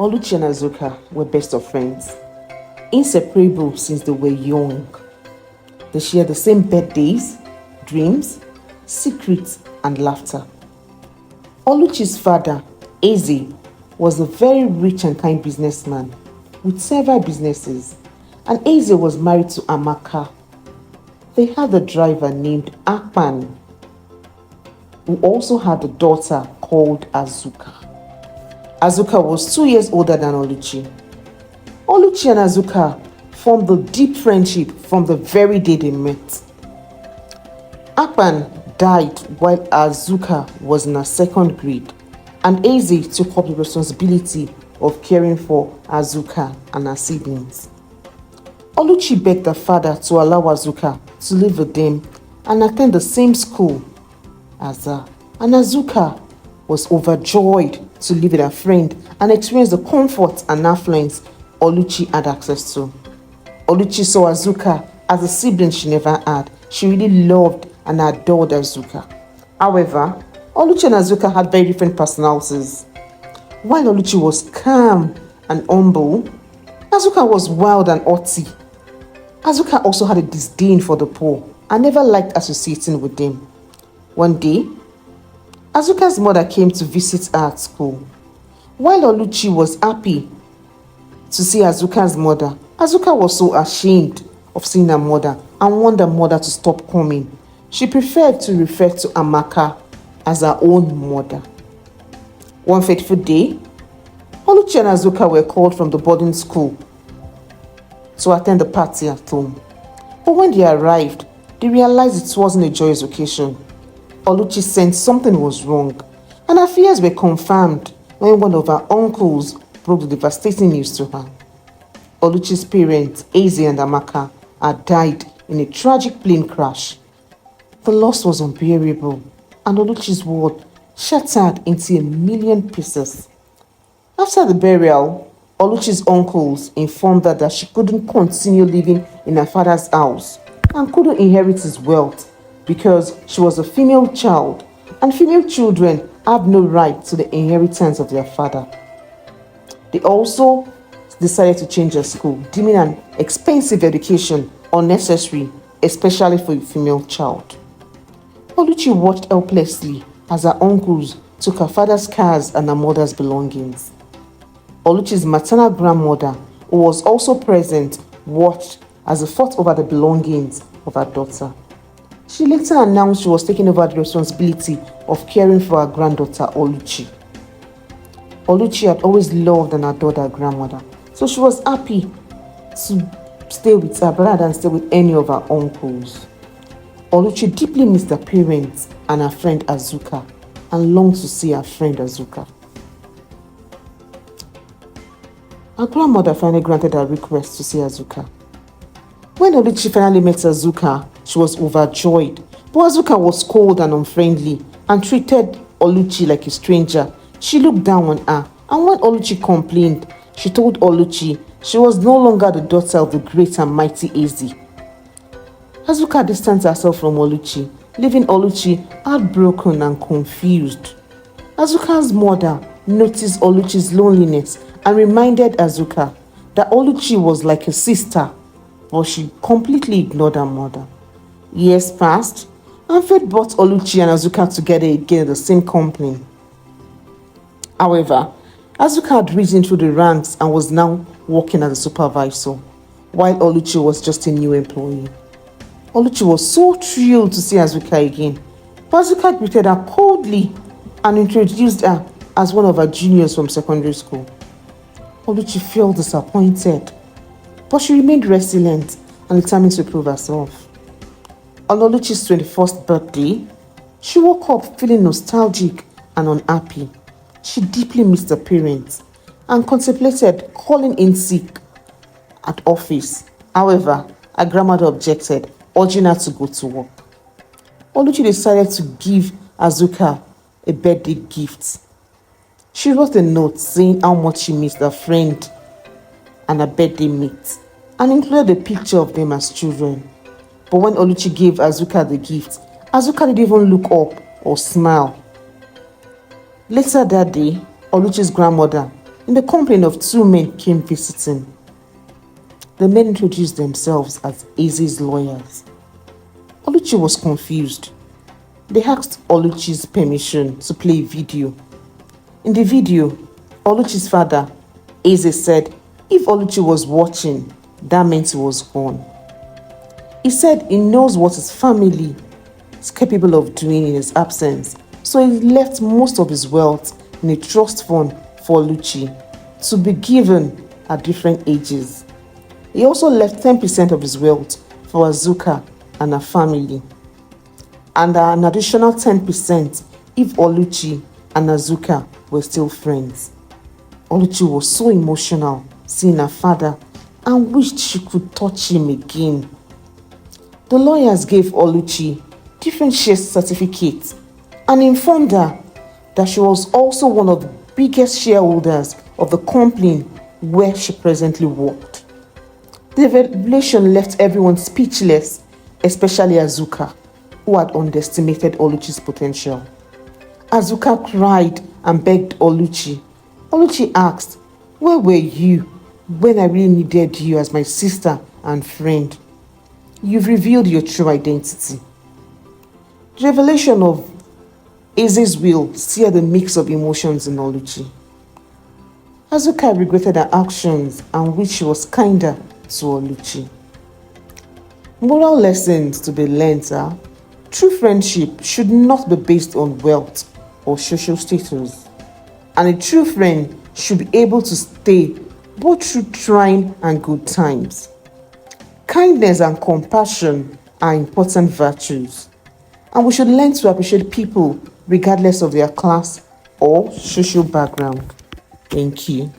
Oluchi and Azuka were best of friends, inseparable since they were young. They shared the same birthdays, dreams, secrets, and laughter. Oluchi's father, Eze, was a very rich and kind businessman with several businesses, and Eze was married to Amaka. They had a driver named Akpan, who also had a daughter called Azuka. Azuka was 2 years older than Oluchi. Oluchi and Azuka formed a deep friendship from the very day they met. Akpan died while Azuka was in her second grade, and Eze took up the responsibility of caring for Azuka and her siblings. Oluchi begged her father to allow Azuka to live with them and attend the same school as her, and Azuka was overjoyed to live with her friend and experience the comfort and affluence Oluchi had access to. Oluchi saw Azuka as a sibling she never had. She really loved and adored Azuka. However, Oluchi and Azuka had very different personalities. While Oluchi was calm and humble, Azuka was wild and haughty. Azuka also had a disdain for the poor and never liked associating with them. One day, Azuka's mother came to visit her at school. While Oluchi was happy to see Azuka's mother, Azuka was so ashamed of seeing her mother and wanted her mother to stop coming. She preferred to refer to Amaka as her own mother. One fateful day, Oluchi and Azuka were called from the boarding school to attend the party at home. But when they arrived, they realized it wasn't a joyous occasion. Oluchi sensed something was wrong, and her fears were confirmed when one of her uncles broke the devastating news to her. Oluchi's parents, Eze and Amaka, had died in a tragic plane crash. The loss was unbearable, and Oluchi's world shattered into a million pieces. After the burial, Oluchi's uncles informed her that she couldn't continue living in her father's house and couldn't inherit his wealth because she was a female child, and female children have no right to the inheritance of their father. They also decided to change her school, deeming an expensive education unnecessary, especially for a female child. Oluchi watched helplessly as her uncles took her father's cars and her mother's belongings. Oluchi's maternal grandmother, who was also present, watched as they fought over the belongings of her daughter. She later announced she was taking over the responsibility of caring for her granddaughter, Oluchi. Oluchi had always loved and adored her grandmother, so she was happy to stay with her rather than stay with any of her uncles. Oluchi deeply missed her parents and her friend Azuka and longed to see her friend Azuka. Her grandmother finally granted her request to see Azuka. When Oluchi finally met Azuka, she was overjoyed, but Azuka was cold and unfriendly and treated Oluchi like a stranger. She looked down on her, and when Oluchi complained, she told Oluchi she was no longer the daughter of the great and mighty Eze. Azuka distanced herself from Oluchi, leaving Oluchi heartbroken and confused. Azuka's mother noticed Oluchi's loneliness and reminded Azuka that Oluchi was like a sister, but she completely ignored her mother. Years passed, and fate brought Oluchi and Azuka together again in the same company. However, Azuka had risen through the ranks and was now working as a supervisor, while Oluchi was just a new employee. Oluchi was so thrilled to see Azuka again, but Azuka greeted her coldly and introduced her as one of her juniors from secondary school. Oluchi felt disappointed, but she remained resilient and determined to prove herself. On Oluchi's 21st birthday, she woke up feeling nostalgic and unhappy. She deeply missed her parents and contemplated calling in sick at office. However, her grandmother objected, urging her to go to work. Oluchi decided to give Azuka a birthday gift. She wrote a note saying how much she missed her friend and her birthday mate, and included a picture of them as children. But when Oluchi gave Azuka the gift, Azuka didn't even look up or smile. Later that day, Oluchi's grandmother in the company of two men came visiting. The men introduced themselves as Eze's lawyers. Oluchi was confused. They asked Oluchi's permission to play a video. In the video, Oluchi's father, Eze, said if Oluchi was watching, that meant he was gone. He said he knows what his family is capable of doing in his absence, so he left most of his wealth in a trust fund for Oluchi to be given at different ages. He also left 10% of his wealth for Azuka and her family, and an additional 10% if Oluchi and Azuka were still friends. Oluchi was so emotional seeing her father and wished she could touch him again. The lawyers gave Oluchi different share certificates and informed her that she was also one of the biggest shareholders of the company where she presently worked. The revelation left everyone speechless, especially Azuka, who had underestimated Oluchi's potential. Azuka cried and begged Oluchi. Oluchi asked, "Where were you when I really needed you as my sister and friend? You've revealed your true identity." The revelation of Eze's will seared a mix of emotions in Oluchi. Azuka regretted her actions and wished she was kinder to Oluchi. Moral lessons to be learned are: true friendship should not be based on wealth or social status, and a true friend should be able to stay both through trying and good times. Kindness and compassion are important virtues, and we should learn to appreciate people regardless of their class or social background. Thank you.